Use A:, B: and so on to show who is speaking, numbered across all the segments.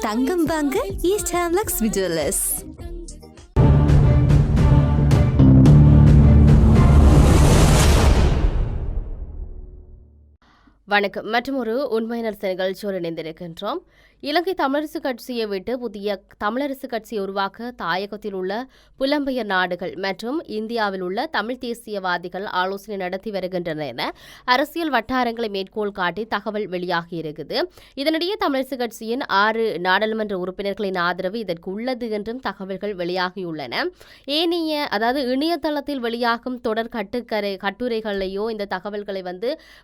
A: தங்கம் வாங்க east Lakshmi jewellers.
B: வணக்கம். மற்றும் ஒரு உண்மையினர் நிகழ்ச்சியோடு இணைந்திருக்கின்றோம். இலங்கை தமிழரசு கட்சியை விட்டு புதிய தமிழரசு கட்சியை உருவாக்க தாயகத்தில் உள்ள புலம்பெயர் நாடுகள் மற்றும் இந்தியாவில் உள்ள தமிழ் தேசியவாதிகள் ஆலோசனை நடத்தி வருகின்றனர் என அரசியல் வட்டாரங்களை மேற்கோள் காட்டி தகவல் வெளியாகியிருக்குது. இதனிடையே தமிழரசு கட்சியின் 6 நாடாளுமன்ற உறுப்பினர்களின் ஆதரவு இதற்கு உள்ளது என்றும் தகவல்கள் வெளியாகியுள்ளன. இணையதளத்தில் வெளியாகும் தொடர் கட்டுரைகளையோ இந்த தகவல்களை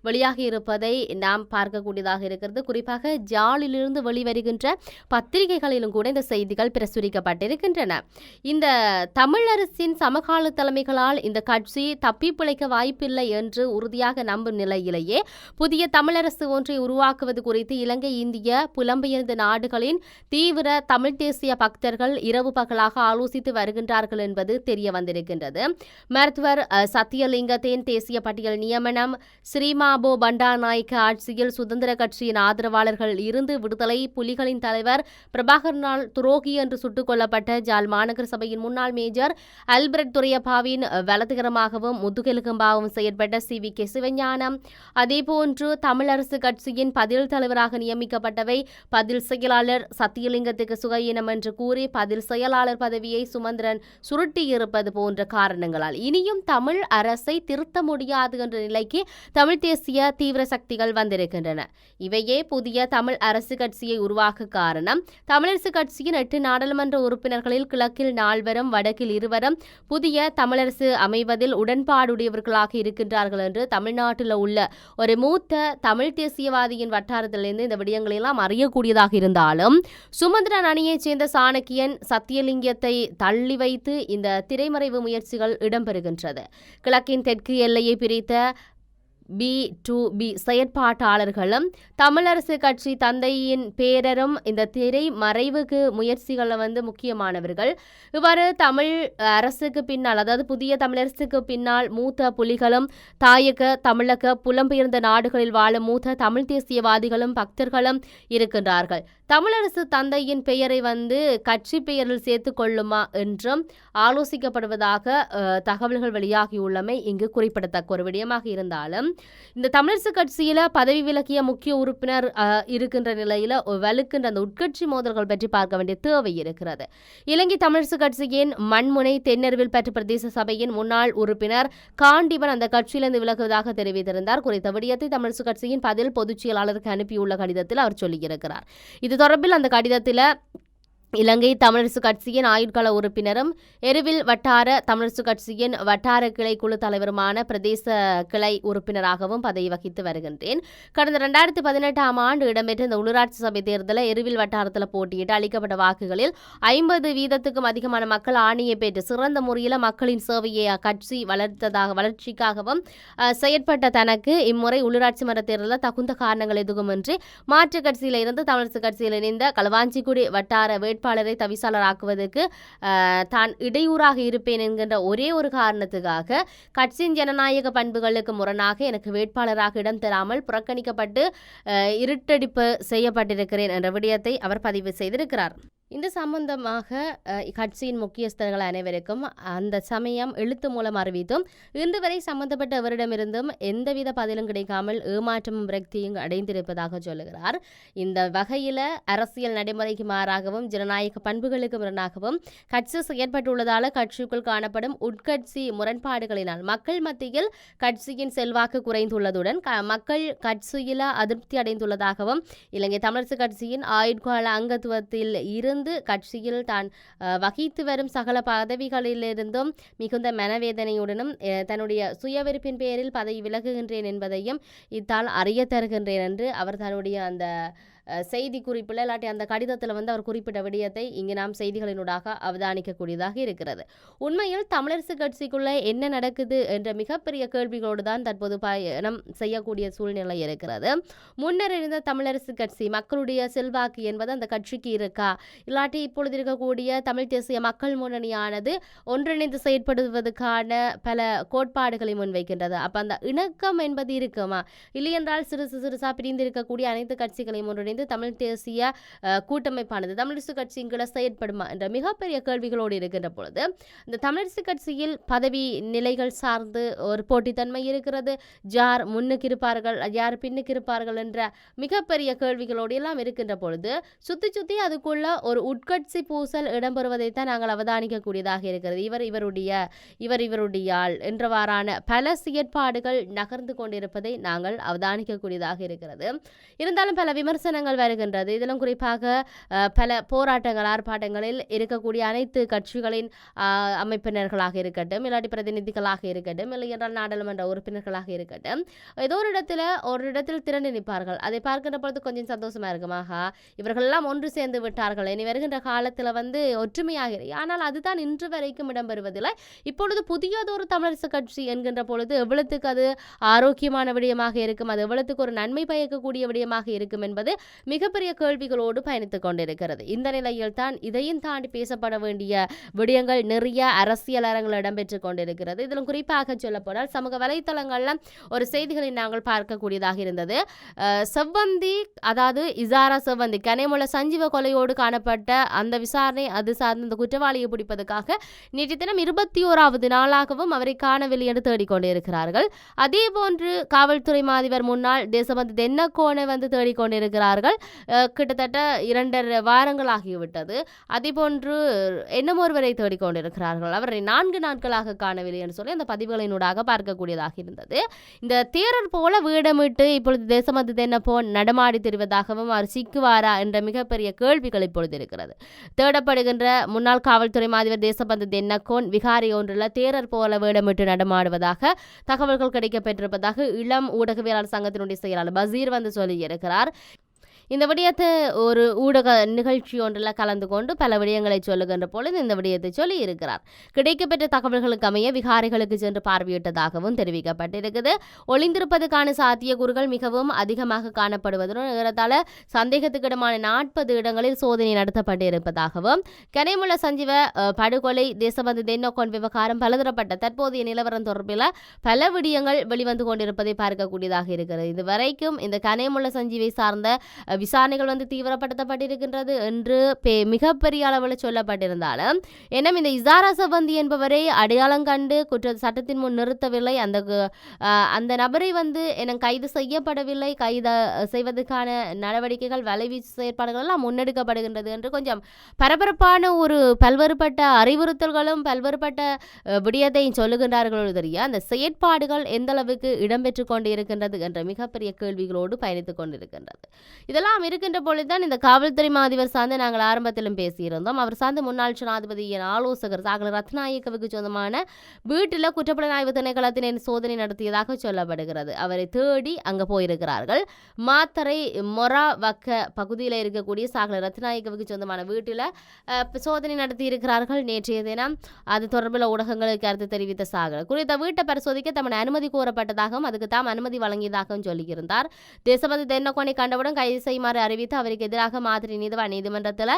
B: வெளியாகியிருப்பதை நாம் பார்க்கக்கூடியதாக இருக்கிறது. குறிப்பாக ஜாலிலிருந்து வெளிவருகின்ற பத்திரிகைகளிலும் கூட இந்த செய்திகள் பிரசுரிக்கப்பட்டிருக்கின்றன. இந்த தமிழரசின் சமகால தலைமைகளால் இந்த கட்சி தப்பி பிழைக்க வாய்ப்பில்லை என்று உறுதியாக நம்பும் நிலையிலேயே புதிய தமிழரசு ஒன்றை உருவாக்குவது குறித்து இலங்கை, இந்திய, புலம்பெயர்ந்த நாடுகளின் தீவிர தமிழ் தேசிய பக்தர்கள் இரவு பகலாக ஆலோசித்து வருகின்றார்கள் என்பது தெரிய வந்திருக்கின்றது. மருத்துவர் சத்தியலிங்கத்தின் தேசிய பட்டியல் நியமனம், ஸ்ரீமாபோ பண்டாநாயக்க ஆட்சியில் சுதந்திர கட்சியின் ஆதரவாளர்கள் இருந்து விடுதலை புலிகளின் தலைவர் பிரபாகரனால் துரோகி என்று சுட்டுக் கொல்லப்பட்ட ஜாழ் மாநகர சபையின் முன்னாள் மேஜர் அல்பர்ட் துரையப்பாவின் வலதுகரமாகவும் முதுகெலும்பமாகவும் செயற்பட்ட CVK சிவஞானம், அதேபோன்று தமிழரசு கட்சியின் பதில் தலைவராக நியமிக்கப்பட்டவை பதில் செயலாளர் சத்தியலிங்கத்துக்கு சுகையினம் என்று கூறி பதில் செயலாளர் பதவியை சுமந்திரன் சுருட்டியிருப்பது போன்ற காரணங்களால் இனியும் தமிழ் அரசை திருத்த முடியாது என்ற நிலைக்கு தமிழ் தேசிய தீவிர சக்திகள் வந்திருக்கின்றன. இவையே புதிய தமிழ் அரசு கட்சியை உருவாக்க காரணம். தமிழரசு கட்சியின் 8 நாடாளுமன்ற உறுப்பினர்களில் கிழக்கில் 4 வடக்கில் 2 புதிய தமிழரசு அமைவதில் உடன்பாடுடையவர்களாக இருக்கின்றார்கள் என்று தமிழ்நாட்டில் உள்ள ஒரு மூத்த தமிழ் தேசியவாதியின் வட்டாரத்திலிருந்து இந்த விடயங்களெல்லாம் அறியக்கூடியதாக இருந்தாலும் சுமந்திரன் அணியைச் சேர்ந்த சாணக்கியன் சத்தியலிங்கத்தை தள்ளி வைத்து இந்த திரைமறைவு முயற்சிகள் இடம்பெறுகின்றது. கிழக்கின் தெற்கு எல்லையை பிரித்த B2B செயற்பாட்டாளர்களும் தமிழரசு கட்சி தந்தையின் பேரரும் இந்த திரை மறைவுக்கு முயற்சிகளை முக்கியமானவர்கள். இவ்வாறு தமிழ் அரசுக்கு பின்னால், அதாவது புதிய தமிழரசுக்கு பின்னால் மூத்த புலிகளும் தாயக தமிழக புலம்பெயர்ந்த நாடுகளில் வாழும் மூத்த தமிழ் தேசியவாதிகளும் பக்தர்களும் இருக்கின்றார்கள். தமிழரசு தந்தையின் பெயரை கட்சி பெயரில் சேர்த்துக் கொள்ளுமா என்றும் ஆலோசிக்கப்படுவதாக தகவல்கள் வெளியாகியுள்ளமை இங்கு குறிப்பிடத்தக்க ஒரு விடயமாக இருந்தாலும் இந்த தமிழரசு கட்சியில பதவி விலகிய முக்கிய உறுப்பினர் இருக்கின்ற நிலையில வலுக்கின்ற அந்த உட்கட்சி மோதல்கள் பற்றி பார்க்க வேண்டிய தேவை இருக்கிறது. இலங்கை தமிழரசு கட்சியின் மண்முனை தென்னருவில் பெற்ற பிரதேச சபையின் முன்னாள் உறுப்பினர் காண்டிபன் அந்த கட்சியிலிருந்து விலகுவதாக தெரிவித்திருந்தார். குறித்த விடயத்தை தமிழரசு கட்சியின் பதில் பொதுச் செயலாளருக்கு அனுப்பியுள்ள கடிதத்தில் அவர் சொல்லியிருக்கிறார். இது தொடர்பில் அந்த கடிதத்தில் இலங்கை தமிழரசு கட்சியின் ஆயுட்கால உறுப்பினரும் எருவில் வட்டார தமிழரசு கட்சியின் வட்டார கிளை குழு தலைவருமான பிரதேச கிளை உறுப்பினராகவும் பதவி வகித்து வருகின்றேன். கடந்த 2018ஆம் ஆண்டு இடம்பெற்ற இந்த உள்ளூராட்சி சபை தேர்தலில் எருவில் வட்டாரத்தில் போட்டியிட்டு அளிக்கப்பட்ட வாக்குகளில் 50% அதிகமான மக்கள் ஆணையை பெற்று சிறந்த முறையில் மக்களின் சேவையை கட்சி வளர்ச்சிக்காகவும் செயற்பட்ட தனக்கு இம்முறை உள்ளூராட்சி மன்ற தேர்தலில் தகுந்த காரணங்கள் எதுவுமின்றி மாற்றுக் கட்சியில் இருந்து தமிழரசு கட்சியில் இணைந்த களவாஞ்சிக்குடி வட்டார வேட்பாளரை தவிசாளராக்குவதற்கு தான் இடையூறாக இருப்பேன் என்கின்ற ஒரே ஒரு காரணத்துக்காக கட்சியின் ஜனநாயக பண்புகளுக்கு முரணாக எனக்கு வேட்பாளராக இடம் தராமல் புறக்கணிக்கப்பட்டு இருட்டடிப்பு செய்யப்பட்டிருக்கிறேன் என்ற விடயத்தை அவர் பதிவு செய்திருக்கிறார். இந்த சம்பந்தமாக கட்சியின் முக்கியஸ்தர்கள் அனைவருக்கும் அந்த சமயம் எழுத்து மூலம் அறிவித்தும் இன்று வரை சம்பந்தப்பட்டவரிடமிருந்தும் எந்தவித பதிலும் கிடைக்காமல் ஏமாற்றமும் விரக்தியும் அடைந்திருப்பதாக சொல்லுகிறார். இந்த வகையில் அரசியல் நடைமுறைக்கு மாறாகவும் ஜனநாயக பண்புகளுக்கு முரணாகவும் கட்சி செயற்பட்டுள்ளதால் கட்சிக்குள் காணப்படும் உட்கட்சி முரண்பாடுகளினால் மக்கள் மத்தியில் கட்சியின் செல்வாக்கு குறைந்துள்ளதுடன் மக்கள் கட்சியில் அதிருப்தி அடைந்துள்ளதாகவும் இலங்கை தமிழரசு கட்சியின் ஆயுட்கால அங்கத்துவத்தில் இருந்து கட்சியில் தான் வகித்து வரும் சகல பதவிகளிலிருந்தும் மிகுந்த மனவேதனையுடனும் தன்னுடைய சுயவிருப்பின் பேரில் பதவி விலகுகின்றேன் என்பதையும் இத்தால் அறிய தருகின்றேன் என்று அவர் தன்னுடைய அந்த செய்தி குறிப்பில் இல்லாட்டி அந்த கடிதத்தில் அவர் குறிப்பிட்ட விடயத்தை இங்கு நாம் செய்திகளினூடாக அவதானிக்கக்கூடியதாக இருக்கிறது. உண்மையில் தமிழரசு கட்சிக்குள்ளே என்ன நடக்குது என்ற மிகப்பெரிய கேள்விகளோடு தான் தற்போது பயணம் செய்யக்கூடிய சூழ்நிலை இருக்கிறது. முன்னர் இருந்த தமிழரசு கட்சி மக்களுடைய செல்வாக்கு என்பது அந்த கட்சிக்கு இருக்கா, இல்லாட்டி இப்பொழுது இருக்கக்கூடிய தமிழ் தேசிய மக்கள் முன்னணியானது ஒன்றிணைந்து செயற்படுவதற்கான பல கோட்பாடுகளை முன்வைக்கின்றது. அப்போ அந்த இணக்கம் என்பது இருக்குமா, இல்லையென்றால் சிறுசா பிரிந்து இருக்கக்கூடிய அனைத்து கட்சிகளையும் ஒன்றிணைந்து இணைந்து தமிழ் தேசிய கூட்டமைப்பானது தமிழரசு கட்சியின் கீழ செயற்படுமா என்ற மிகப்பெரிய கேள்விகளோடு இருக்கின்ற பொழுது இந்த தமிழரசு கட்சியில் பதவி நிலைகள் சார்ந்து ஒரு போட்டித்தன்மை இருக்கிறது. யார் முன்னுக்கு இருப்பார்கள், யார் பின்னுக்கு இருப்பார்கள் என்ற மிகப்பெரிய கேள்விகளோடு எல்லாம் இருக்கின்ற பொழுது சுத்தி அதுக்குள்ள ஒரு உட்கட்சி பூசல் இடம்பெறுவதைத்தான் நாங்கள் அவதானிக்கக்கூடியதாக இருக்கிறது. இவருடைய ஆள் என்றவாறான பல செயற்பாடுகள் நகர்ந்து கொண்டிருப்பதை நாங்கள் அவதானிக்கக்கூடியதாக இருக்கிறது. இருந்தாலும் பல விமர்சனங்கள் வருகின்றது. இதிலும் குறிப்பாக பல போராட்டங்கள் ஆர்ப்பாட்டங்களில் இருக்கக்கூடிய அனைத்து கட்சிகளின் அமைப்பினர்களாக இருக்கட்டும், இல்லாட்டி பிரதிநிதிகளாக இருக்கட்டும், இல்லை என்றால் நாடாளுமன்ற உறுப்பினர்களாக இருக்கட்டும், ஏதோ ஒரு இடத்தில் திரண்டு நிற்பார்கள். அதை பார்க்கின்ற பொழுது கொஞ்சம் சந்தோஷமா இருக்குமாக, இவர்கள் எல்லாம் ஒன்று சேர்ந்து விட்டார்கள், இனி வருகின்ற காலத்தில் ஒற்றுமையாக. ஆனால் அதுதான் இன்று வரைக்கும் இடம்பெறுவதில்லை. இப்பொழுது புதியதொரு தமிழரசு கட்சி என்கின்ற பொழுது எவ்வளவுக்கு அது ஆரோக்கியமான விடயமாக இருக்கும், அது எவ்வளவுக்கு ஒரு நன்மை பயக்கக்கூடிய விடயமாக இருக்கும் என்பது மிகப்பெரிய கேள்விகளோடு பயணித்துக் கொண்டிருக்கிறது. இந்த நிலையில் தான் இதையும் தாண்டி பேசப்பட வேண்டிய விடயங்கள் நிறைய அரசியல் அரங்குகள் இடம்பெற்றுக் கொண்டிருக்கிறது. இதிலும் குறிப்பாக சொல்லப்போனால் சமூக வலைத்தளங்கள்ல ஒரு செய்திகளை நாங்கள் பார்க்கக்கூடியதாக இருந்தது. செவ்வந்தி, அதாவது இசாரா செவ்வந்தி கனிமுள்ள சஞ்சீவ கொலையோடு காணப்பட்ட அந்த விசாரணை அது சார்ந்த அந்த குற்றவாளியை பிடிப்பதற்காக நேற்று தினம் 21வது நாளாகவும் அவரை காணவில்லை என்று தேடிக்கொண்டிருக்கிறார்கள். அதே போன்று காவல்துறை மாதிபர் முன்னாள் தேசபந்து தென்னக்கோனை தேடிக்கொண்டிருக்கிறார்கள். கிட்டத்தட்ட 2.5 வாரங்கள் ஆகிவிட்டது. அதே போன்று இன்னும் ஒருவரை தேடிக்கொண்டிருக்கிறார்கள். அவரை 4 நாட்களாக காணவில்லை என்று சொல்லி அந்த பதிவுகளினூடாக பார்க்கக்கூடியதாக இருந்தது. இந்த தேரர் போல வீடமிட்டு இப்பொழுது தேசபந்து தென்னப்போன் நடமாடி திரிவதாகவும் அவர் சிக்குவாரா என்ற மிகப்பெரிய கேள்விகள் இப்பொழுது இருக்கிறது. தேடப்படுகின்ற முன்னாள் காவல்துறை மாதிபர் தேசபந்து தென்னக்கோன் விகாரி ஒன்றில் தேரர் போல வேடமிட்டு நடமாடுவதாக தகவல்கள் கிடைக்கப்பெற்றிருப்பதாக இளம் ஊடகவியலாளர் சங்கத்தினுடைய செயலாளர் பசீர் சொல்லியிருக்கிறார். இந்த விடயத்தை ஒரு ஊடக நிகழ்ச்சி ஒன்றில் கலந்து கொண்டு பல விடயங்களை சொல்லுகின்ற பொழுது இந்த விடயத்தை சொல்லி இருக்கிறார். கிடைக்கப்பெற்ற தகவல்களுக்கு அமைய விகாரிகளுக்கு சென்று பார்வையிட்டதாகவும் தெரிவிக்கப்பட்டிருக்குது. ஒளிந்திருப்பதற்கான சாத்தியக்கூறுகள் மிகவும் அதிகமாக காணப்படுவதுடன் ஏறத்தாழ சந்தேகத்துக்கிடமான 40 இடங்களில் சோதனை நடத்தப்பட்டிருப்பதாகவும் கனிமுள்ள சஞ்சீவ படுகொலை தேசபந்து தென்னக்கோன் விவகாரம் பலதரப்பட்ட தற்போதைய நிலவரம் தொடர்பில் பல விடயங்கள் வெளிவந்து கொண்டிருப்பதை பார்க்கக்கூடியதாக இருக்கிறது. இதுவரைக்கும் இந்த கனிமுள்ள சஞ்சீவை சார்ந்த விசாரணைகள் தீவிரப்படுத்தப்பட்டிருக்கின்றது என்று மிகப்பெரிய அளவில் சொல்லப்பட்டிருந்தாலும் ஏன்னா இந்த இசாரா செவ்வந்தி என்பவரை அடையாளம் கண்டு சட்டத்தின் முன் நிறுத்தவில்லை. அந்த நபரை கைது செய்யப்படவில்லை. கைது செய்வதற்கான நடவடிக்கைகள் வலைவீச்சு செயற்பாடுகள் எல்லாம் முன்னெடுக்கப்படுகின்றது என்று கொஞ்சம் பரபரப்பான ஒரு பல்வேறுபட்ட அறிவுறுத்தல்களும் பல்வேறுபட்ட விடயத்தை சொல்லுகின்றார்களோ தெரிய அந்த செயற்பாடுகள் எந்த அளவுக்கு இடம்பெற்று கொண்டு இருக்கின்றது என்ற மிகப்பெரிய கேள்விகளோடு பயணித்துக் கொண்டிருக்கின்றது. இதெல்லாம் இருக்கின்ற பொழுதுதான் இந்த காவல்துறை மாதிபர் சார்ந்து நாங்கள் ஆரம்பத்திலும் பேசியிருந்தோம். அவர் சார்ந்து முன்னாள் ஜனாதிபதியின் ஆலோசகர் சாகல ரத்நாயக்கவுக்கு சொந்தமான வீட்டில் குற்றப்புலனாய்வு திணைக்களத்தினர் சோதனை நடத்தியதாக சொல்லப்படுகிறது. அவரை தேடி அங்கே போயிருக்கிறார்கள். மாத்தரை மொரா வக்க பகுதியில் இருக்கக்கூடிய சாகல ரத்நாயக்கவுக்கு சொந்தமான வீட்டில் சோதனை நடத்தி இருக்கிறார்கள் நேற்றைய தினம். அது தொடர்பில் ஊடகங்களுக்கு கருத்து தெரிவித்த சாகல குறித்த வீட்டை பரிசோதிக்க தமது அனுமதி கோரப்பட்டதாகவும் அதுக்கு தாம் அனுமதி வழங்கியதாகவும் சொல்லியிருந்தார். தேசபந்து தென்னக்கோனை கண்டவுடன் கைது செய்யுமாறு அறிவித்து அவருக்கு எதிராக மாதிரி நீதிமன்றத்தில்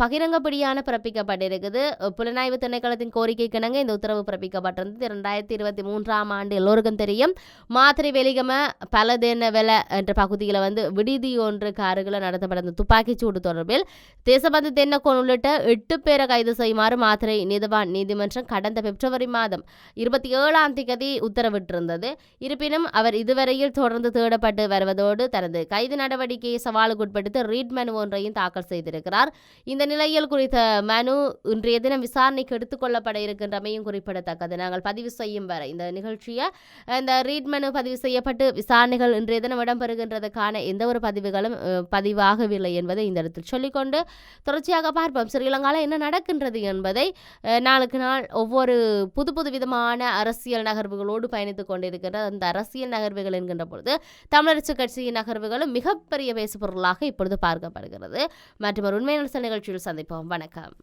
B: பகிரங்கப்படியான பிறப்பிக்கப்பட்டிருக்குது. புலனாய்வு திணைக்களத்தின் கோரிக்கை கிணங்க இந்த உத்தரவு பிறப்பிக்கப்பட்டிருந்தது. 2023 ஆண்டு எல்லோருக்கும் தெரியும். மாதிரி வெளிகம பலதேன வெல என்ற பகுதியில் விடுதி ஒன்று காருகளை நடத்தப்பட்ட துப்பாக்கிச்சூடு தொடர்பில் தேசபந்து தென்னக்கோன் உள்ளிட்ட 8 பேரை கைது செய்யுமாறு மாத்திரை நீதிமன்றம் கடந்த பிப்ரவரி மாதம் 27ஆம் தேதி உத்தரவிட்டிருந்தது. இருப்பினும் அவர் இதுவரையில் தொடர்ந்து தேடப்பட்டு வருவதோடு தனது கைது நடவடிக்கையை சவாலுக்குட்படுத்தி ரீட் மனு ஒன்றையும் தாக்கல் செய்திருக்கிறார். இந்த நிலையில் குறித்த மனு இன்றைய தினம் விசாரணைக்கு எடுத்துக் கொள்ளப்பட இருக்கின்றமையும் குறிப்பிடத்தக்கது. நாங்கள் பதிவு செய்யும் வரை இந்த நிகழ்ச்சியை இந்த ரீட் மனு பதிவு செய்யப்பட்டு விசாரணைகள் இன்றைய தினம் இடம்பெறுகின்றதுக்கான எந்த ஒரு பதிவுகளும் பதிவாகவில்லை என்பதை இந்த இடத்தில் சொல்லிக்கொண்டு தொடர்ச்சியாக பார்ப்போம் ஸ்ரீலங்காவில் என்ன நடக்கின்றது என்பதை. நாளுக்கு நாள் ஒவ்வொரு புது விதமான அரசியல் நகர்வுகளோடு பயணித்துக் கொண்டிருக்கின்ற அந்த அரசியல் நகர்வுகள் என்கின்ற பொழுது தமிழரசு கட்சியின் நகர்வுகளும் மிகப்பெரிய பேசுபொருளாக இப்பொழுது பார்க்கப்படுகிறது. மற்றும் ஒரு உண்மையான நிகழ்ச்சியில் சந்திப்போம். வணக்கம்.